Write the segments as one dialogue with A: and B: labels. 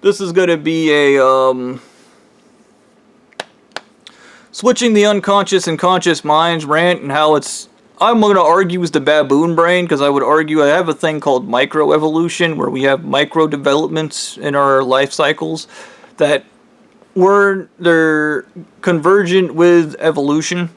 A: This is going to be a, switching the unconscious and conscious minds rant, and how it's, I'm going to argue is the baboon brain, because I would argue I have a thing called microevolution, where we have micro developments in our life cycles that they're convergent with evolution.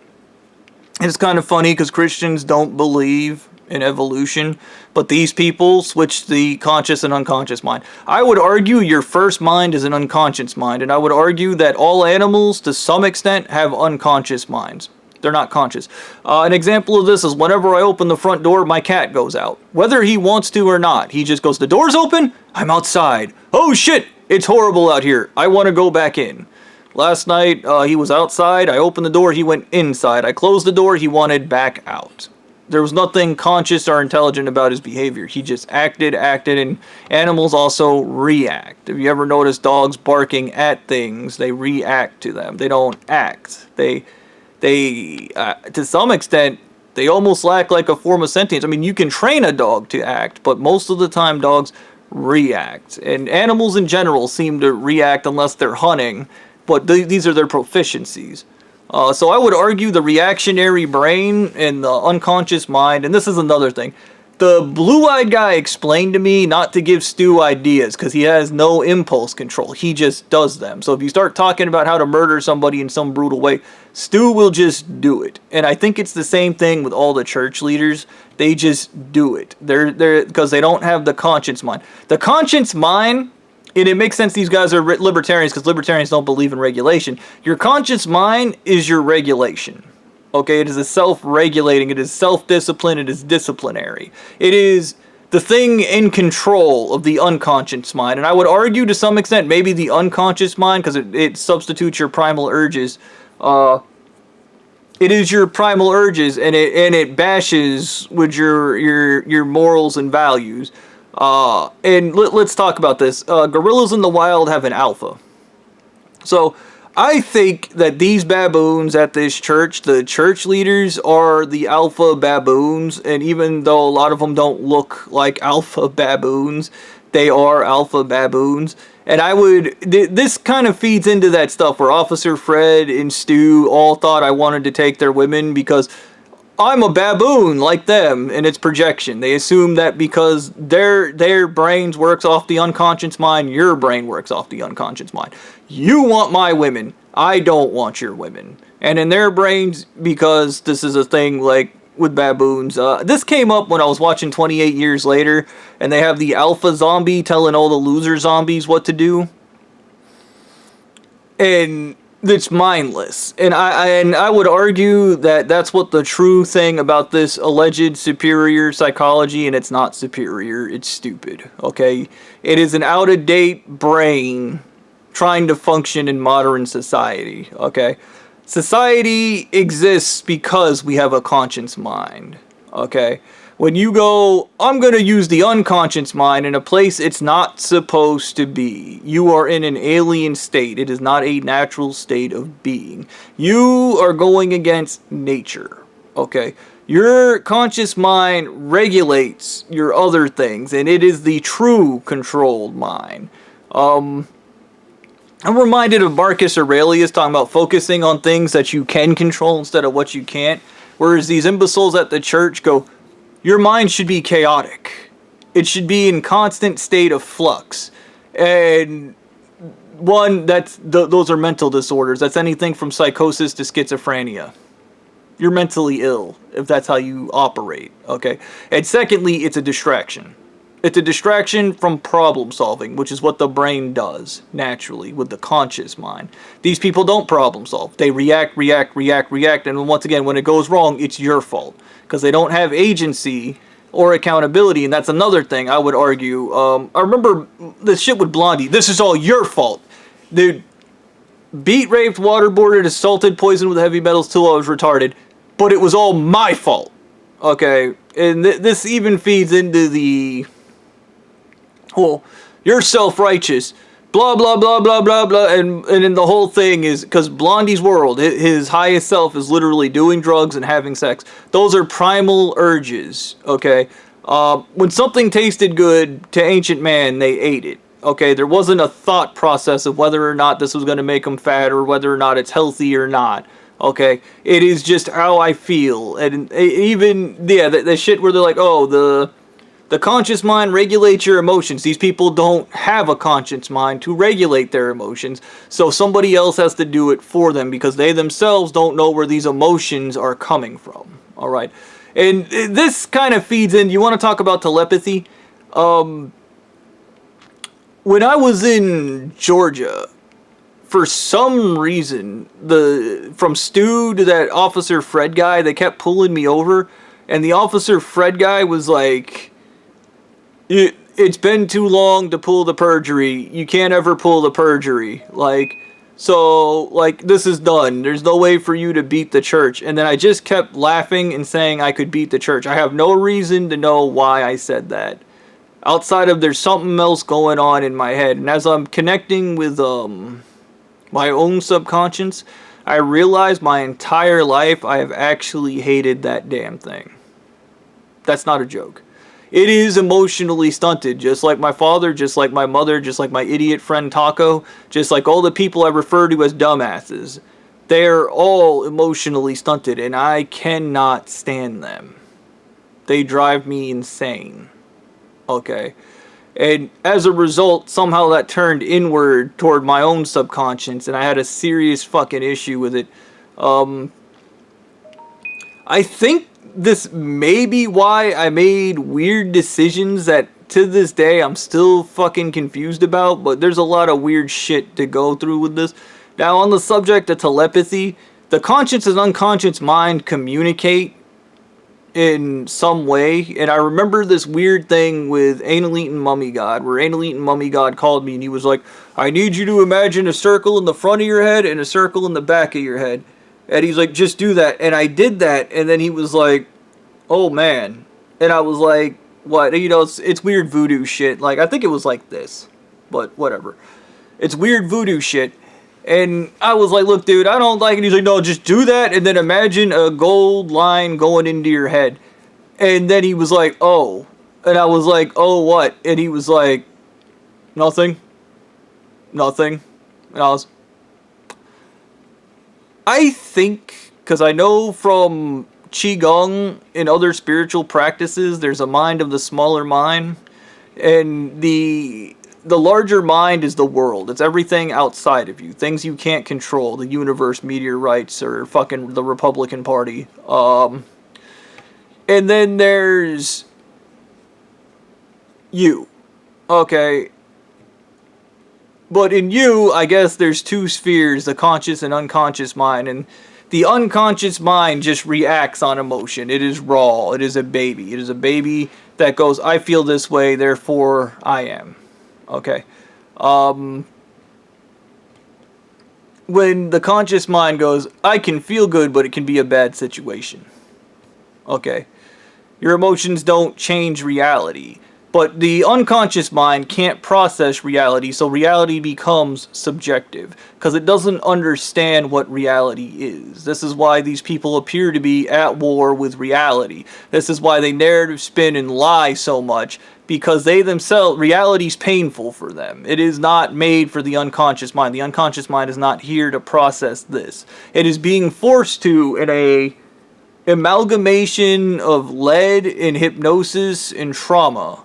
A: It's kind of funny because Christians don't believe in evolution, but these people switch the conscious and unconscious mind. I would argue your first mind is an unconscious mind, and I would argue that all animals, to some extent, have unconscious minds. They're not conscious. An example of this is whenever I open the front door, my cat goes out. Whether he wants to or not, he just goes, the door's open, I'm outside. Oh shit, it's horrible out here. I want to go back in. Last night, he was outside. I opened the door, he went inside. I closed the door, he wanted back out. There was nothing conscious or intelligent about his behavior. He just acted, and animals also react. Have you ever noticed dogs barking at things? They react to them. They don't act. They to some extent, they almost lack like a form of sentience. I mean, you can train a dog to act, but most of the time dogs react. And animals in general seem to react unless they're hunting, but these are their proficiencies. So I would argue the reactionary brain and the unconscious mind, and this is another thing. The blue-eyed guy explained to me not to give Stu ideas because he has no impulse control. He just does them. So if you start talking about how to murder somebody in some brutal way, Stu will just do it. And I think it's the same thing with all the church leaders. They just do it. They're because they don't have the conscience mind. The conscience mind, and it makes sense these guys are libertarians because libertarians don't believe in regulation. Your conscious mind is your regulation. Okay, it is a self-regulating, it is self-discipline, it is disciplinary. It is the thing in control of the unconscious mind. And I would argue to some extent maybe the unconscious mind, because it substitutes your primal urges. It is your primal urges, and it bashes with your morals and values. And let's talk about this. Gorillas in the wild have an alpha. So I think that these baboons at this church, the church leaders, are the alpha baboons. And even though a lot of them don't look like alpha baboons, they are alpha baboons. And this kind of feeds into that stuff where Officer Fred and Stu all thought I wanted to take their women because I'm a baboon like them, and it's projection. They assume that because their brains works off the unconscious mind, your brain works off the unconscious mind. You want my women, I don't want your women. And in their brains, because this is a thing like with baboons, this came up when I was watching 28 Years Later, and they have the alpha zombie telling all the loser zombies what to do. And it's mindless, and I would argue that that's what the true thing about this alleged superior psychology, and it's not superior, it's stupid, okay? It is an out-of-date brain trying to function in modern society, okay? Society exists because we have a conscious mind, okay? When you go, I'm going to use the unconscious mind in a place it's not supposed to be. You are in an alien state. It is not a natural state of being. You are going against nature, okay? Your conscious mind regulates your other things, and it is the true controlled mind. I'm reminded of Marcus Aurelius talking about focusing on things that you can control instead of what you can't. Whereas these imbeciles at the church go, your mind should be chaotic. It should be in constant state of flux. And those are mental disorders. That's anything from psychosis to schizophrenia. You're mentally ill if that's how you operate, okay? And secondly, it's a distraction. It's a distraction from problem solving, which is what the brain does naturally with the conscious mind. These people don't problem solve. They react, and once again, when it goes wrong, it's your fault. Because they don't have agency or accountability, and that's another thing I would argue. I remember the shit with Blondie. This is all your fault. Dude, beat, raped, waterboarded, assaulted, poisoned with heavy metals till I was retarded. But it was all my fault. Okay, and this even feeds into the, well, you're self-righteous, blah, blah, blah, blah, blah, blah, and then the whole thing is, because Blondie's world, his highest self is literally doing drugs and having sex. Those are primal urges, okay? When something tasted good to ancient man, they ate it, Okay, there wasn't a thought process of whether or not this was going to make them fat or whether or not it's healthy or not. Okay, it is just how I feel. And even, yeah, the shit where they're like, oh, the conscious mind regulates your emotions. These people don't have a conscious mind to regulate their emotions, so somebody else has to do it for them because they themselves don't know where these emotions are coming from. All right, and this kind of feeds in. You want to talk about telepathy? When I was in Georgia, for some reason, from Stu to that Officer Fred guy, they kept pulling me over, and the Officer Fred guy was like, it's been too long to pull the perjury. You can't ever pull the perjury. This is done. There's no way for you to beat the church. And then I just kept laughing and saying I could beat the church. I have no reason to know why I said that, outside of there's something else going on in my head. And as I'm connecting with my own subconscious, I realize my entire life I have actually hated that damn thing. That's not a joke. It is emotionally stunted, just like my father, just like my mother, just like my idiot friend Taco, just like all the people I refer to as dumbasses. They're all emotionally stunted, and I cannot stand them. They drive me insane. Okay? And as a result, somehow that turned inward toward my own subconscious, and I had a serious fucking issue with it. I think this may be why I made weird decisions that to this day I'm still fucking confused about, but there's a lot of weird shit to go through with this. Now, on the subject of telepathy, the conscious and unconscious mind communicate in some way, and I remember this weird thing with Anal Eaten Mummy God, where Anal Eaten Mummy God called me and he was like, I need you to imagine a circle in the front of your head and a circle in the back of your head. And he's like, just do that. And I did that. And then he was like, oh, man. And I was like, what? You know, it's weird voodoo shit. Like, I think it was like this. But whatever. It's weird voodoo shit. And I was like, look, dude, I don't like it. He's like, no, just do that. And then imagine a gold line going into your head. And then he was like, oh. And I was like, oh, what? And he was like, nothing. Nothing. And I think, because I know from Qigong and other spiritual practices, there's a mind of the smaller mind, and the larger mind is the world. It's everything outside of you, things you can't control, the universe, meteorites, or fucking the Republican Party. And then there's you. Okay. But in you, I guess there's two spheres, the conscious and unconscious mind, and the unconscious mind just reacts on emotion. It is raw. It is a baby. It is a baby that goes, I feel this way, therefore I am. Okay. When the conscious mind goes, I can feel good, but it can be a bad situation. Okay. Your emotions don't change reality. But the unconscious mind can't process reality, so reality becomes subjective, because it doesn't understand what reality is. This is why these people appear to be at war with reality. This is why they narrative spin and lie so much, because they themselves, reality's painful for them. It is not made for the unconscious mind. The unconscious mind is not here to process this. It is being forced to in a amalgamation of lead and hypnosis and trauma.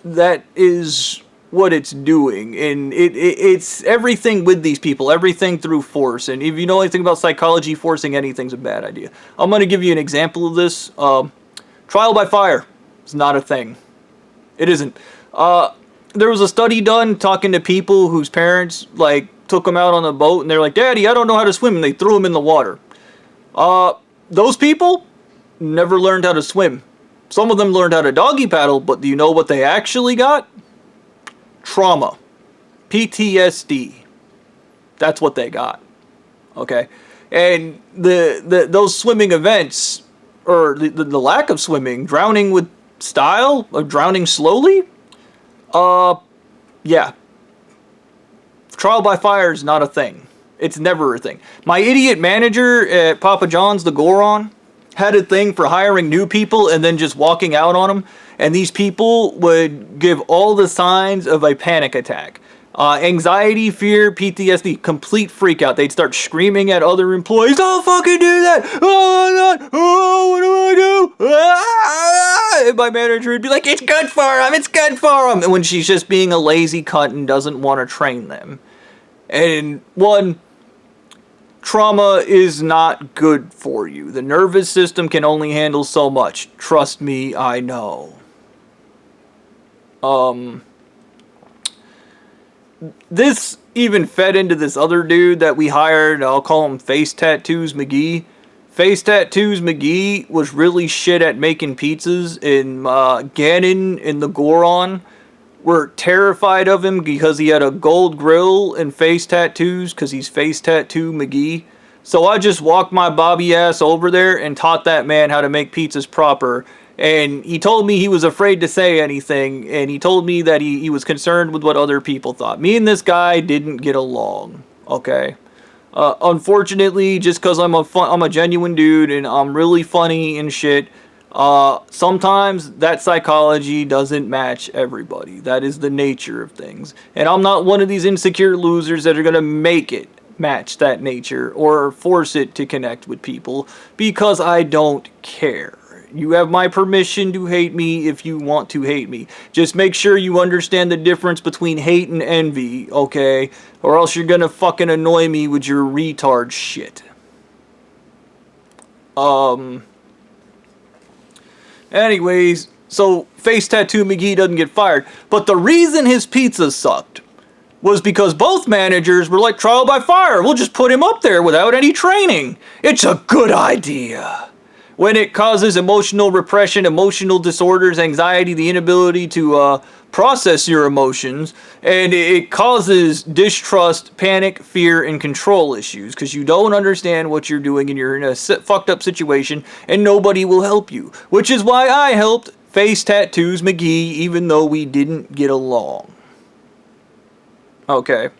A: That is what it's doing, and it's everything with these people, everything through force. And if you know anything about psychology, forcing anything's a bad idea. I'm going to give you an example of this. Trial by fire is not a thing. It isn't. There was a study done talking to people whose parents took them out on a boat, and they're like, Daddy, I don't know how to swim, and they threw them in the water. Those people never learned how to swim. Some of them learned how to doggy paddle, but do you know what they actually got? Trauma. PTSD. That's what they got. Okay? And those swimming events, or the lack of swimming, drowning with style, or drowning slowly, yeah. Trial by fire is not a thing. It's never a thing. My idiot manager at Papa John's, the Goron, had a thing for hiring new people and then just walking out on them. and these people would give all the signs of a panic attack. Anxiety, fear, PTSD, complete freak out. They'd start screaming at other employees, "Don't fucking do that! Oh my god! Oh, what do I do?" And my manager would be like, "It's good for him! It's good for him!" And when she's just being a lazy cunt and doesn't want to train them. And trauma is not good for you. The nervous system can only handle so much. Trust me, I know. This even fed into this other dude that we hired. I'll call him Face Tattoos McGee. Face Tattoos McGee was really shit at making pizzas, and Ganon and the Goron were terrified of him because he had a gold grill and face tattoos because he's Face Tattoo McGee. So I just walked my Bobby ass over there and taught that man how to make pizzas proper. And he told me he was afraid to say anything, and he told me that he was concerned with what other people thought. Me and this guy didn't get along, okay? Unfortunately, just because I'm a genuine dude and I'm really funny and shit, sometimes that psychology doesn't match everybody. That is the nature of things. And I'm not one of these insecure losers that are going to make it match that nature or force it to connect with people because I don't care. You have my permission to hate me if you want to hate me. Just make sure you understand the difference between hate and envy, okay? Or else you're gonna fucking annoy me with your retard shit. Anyways, so Face Tattoo McGee doesn't get fired. But the reason his pizza sucked was because both managers were like, trial by fire. We'll just put him up there without any training. It's a good idea. When it causes emotional repression, emotional disorders, anxiety, the inability to process your emotions, and it causes distrust, panic, fear, and control issues because you don't understand what you're doing and you're in a fucked up situation and nobody will help you. Which is why I helped Face Tattoos McGee even though we didn't get along. Okay.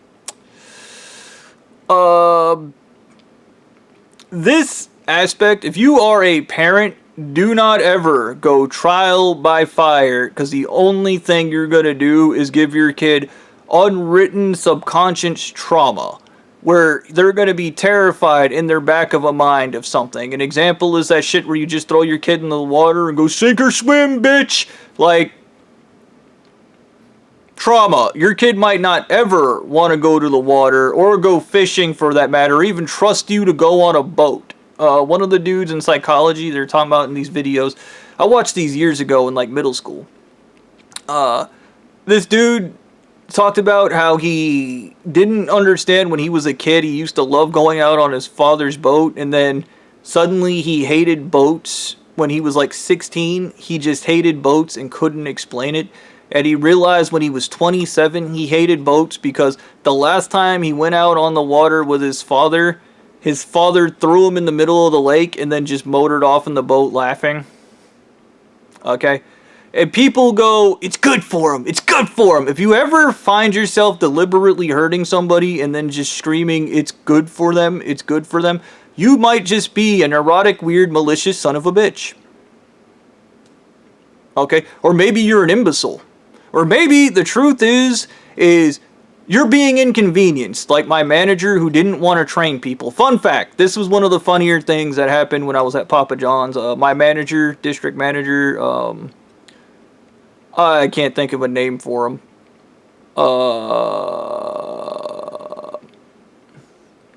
A: This aspect, if you are a parent, do not ever go trial by fire because the only thing you're going to do is give your kid unwritten subconscious trauma where they're going to be terrified in their back of a mind of something. An example is that shit where you just throw your kid in the water and go sink or swim, bitch. Like, trauma. Your kid might not ever want to go to the water or go fishing for that matter or even trust you to go on a boat. One of the dudes in psychology they're talking about in these videos, I watched these years ago in like middle school. This dude talked about how he didn't understand when he was a kid. He used to love going out on his father's boat, and then suddenly he hated boats when he was like 16. He just hated boats and couldn't explain it. And he realized when he was 27 he hated boats because the last time he went out on the water with his father threw him in the middle of the lake and then just motored off in the boat laughing. Okay? And people go, it's good for him. It's good for him. If you ever find yourself deliberately hurting somebody and then just screaming, it's good for them, it's good for them, you might just be a neurotic, weird, malicious son of a bitch. Okay? Or maybe you're an imbecile. Or maybe the truth is you're being inconvenienced, like my manager who didn't want to train people. Fun fact, this was one of the funnier things that happened when I was at Papa John's. My manager, district manager, I can't think of a name for him.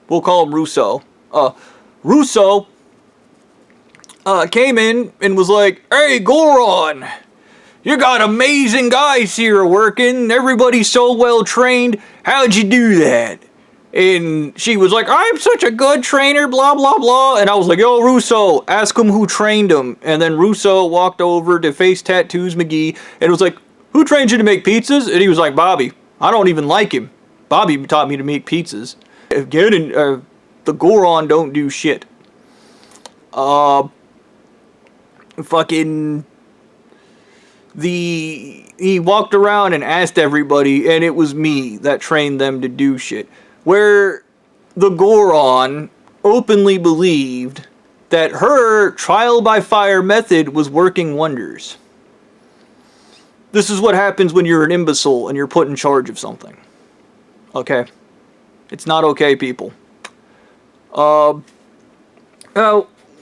A: We'll call him Russo. Russo came in and was like, "Hey, Goron, you got amazing guys here working. Everybody's so well trained. How'd you do that?" And she was like, "I'm such a good trainer, blah, blah, blah." And I was like, "Yo, Russo, ask him who trained him." And then Russo walked over to Face Tattoos McGee and was like, "Who trained you to make pizzas?" And he was like, "Bobby. I don't even like him. Bobby taught me to make pizzas. Again, the Goron don't do shit." He walked around and asked everybody, and it was me that trained them to do shit. Where the Goron openly believed that her trial by fire method was working wonders. This is what happens when you're an imbecile and you're put in charge of something. Okay? It's not okay, people. Now,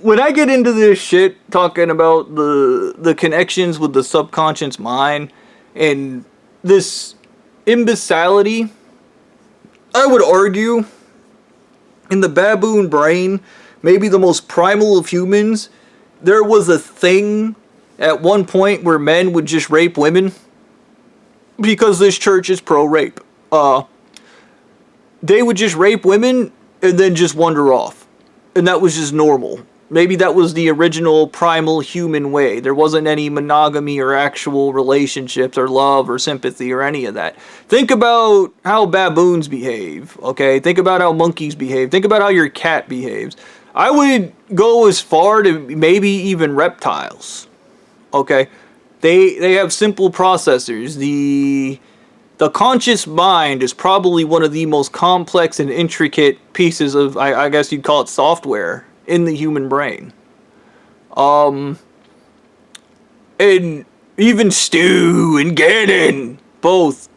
A: when I get into this shit, talking about the connections with the subconscious mind and this imbecility, I would argue, in the baboon brain, maybe the most primal of humans, there was a thing at one point where men would just rape women because this church is pro-rape. They would just rape women and then just wander off. And that was just normal. Maybe that was the original primal human way. There wasn't any monogamy or actual relationships or love or sympathy or any of that. Think about how baboons behave, okay? Think about how monkeys behave. Think about how your cat behaves. I would go as far to maybe even reptiles, okay? They have simple processors. The conscious mind is probably one of the most complex and intricate pieces of, I guess you'd call it software, in the human brain. And even Stu and Gannon both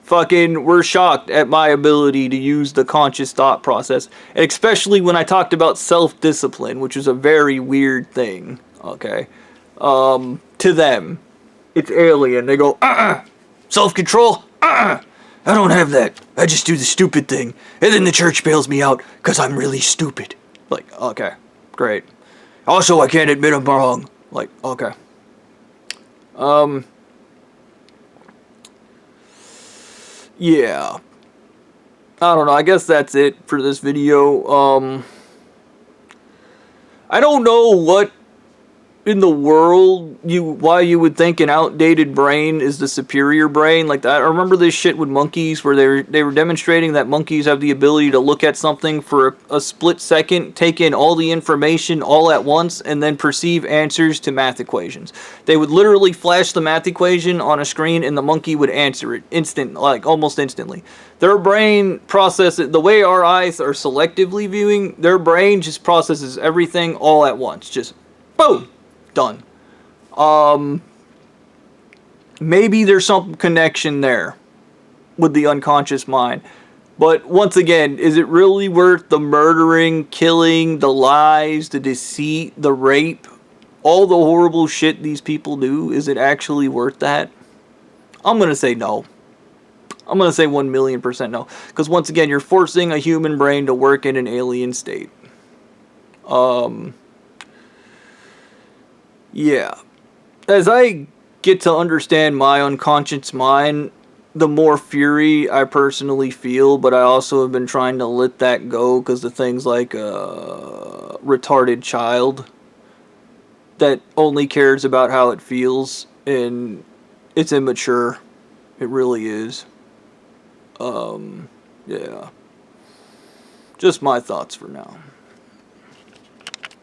A: fucking were shocked at my ability to use the conscious thought process. And especially when I talked about self-discipline, which is a very weird thing, okay? To them, it's alien. They go, self-control? I don't have that. I just do the stupid thing. And then the church bails me out because I'm really stupid. Like, okay, great. Also, I can't admit I'm wrong. Like, okay. Yeah. I don't know. I guess that's it for this video. I don't know what in the world why you would think an outdated brain is the superior brain. Like, I remember this shit with monkeys where they were demonstrating that monkeys have the ability to look at something for a split second, take in all the information all at once, and then perceive answers to math equations. They would literally flash the math equation on a screen and the monkey would answer it almost instantly. Their brain processes, the way our eyes are selectively viewing, their brain just processes everything all at once. Just boom! Done. Maybe there's some connection there with the unconscious mind. But once again, is it really worth the murdering, killing, the lies, the deceit, the rape, all the horrible shit these people do? Is it actually worth that? I'm going to say no. I'm going to say 1,000,000% no. Because once again, you're forcing a human brain to work in an alien state. Yeah. As I get to understand my unconscious mind, the more fury I personally feel, but I also have been trying to let that go because of things like a retarded child that only cares about how it feels, and it's immature. It really is. Yeah. Just my thoughts for now.